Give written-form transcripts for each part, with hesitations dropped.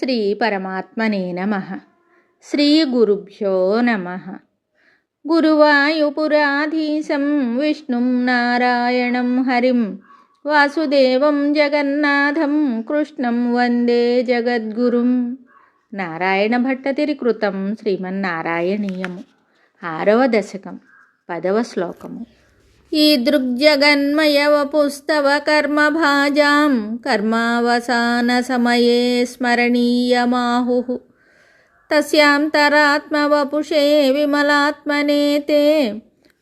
శ్రీ పరమాత్మనే నమః. శ్రీ గురుభ్యో నమః. గురువాయుపురాధీశం విష్ణుం నారాయణం హరిం వాసుదేవం జగన్నాథం కృష్ణం వందే జగద్గురుం. నారాయణ భట్టతిరి కృతం శ్రీమన్నారాయణీయము. 6వ దశకం 10వ శ్లోకము. ఈ దృగ్జగన్మయవ పుస్తవ కర్మభాజాం కర్మావసాన సమయే స్మరణీయమాహుః తస్యాంతరాత్మవపుషే విమలాత్మనే తే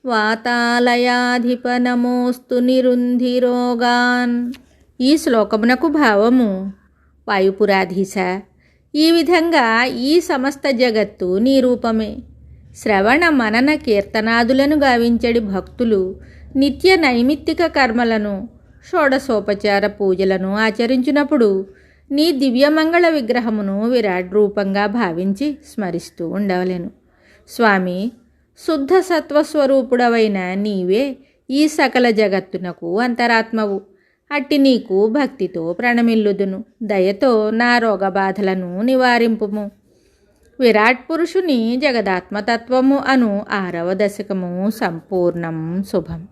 వాతాలయాధిప నమోస్తు నిరుంధిరోగాన్. ఈ శ్లోకమునకు భావము: వాయుపురాధీశ, ఈ విధంగా ఈ సమస్త జగత్తు నీ రూపమే. శ్రవణ మనన కీర్తనాదులను గావించడి భక్తులు నిత్య నైమిత్తిక కర్మలను, షోడశోపచార పూజలను ఆచరించినప్పుడు నీ దివ్యమంగళ విగ్రహమును విరాట్ రూపంగా భావించి స్మరిస్తూ ఉండవలెను. స్వామి, శుద్ధ సత్వస్వరూపుడవైన నీవే ఈ సకల జగత్తునకు అంతరాత్మవు. అట్టి నీకు భక్తితో ప్రణమిల్లుదును. దయతో నా రోగబాధలను నివారింపుము. విరాట్ పురుషుని జగదాత్మతత్వము అను 6వ దశకము సంపూర్ణం. శుభం.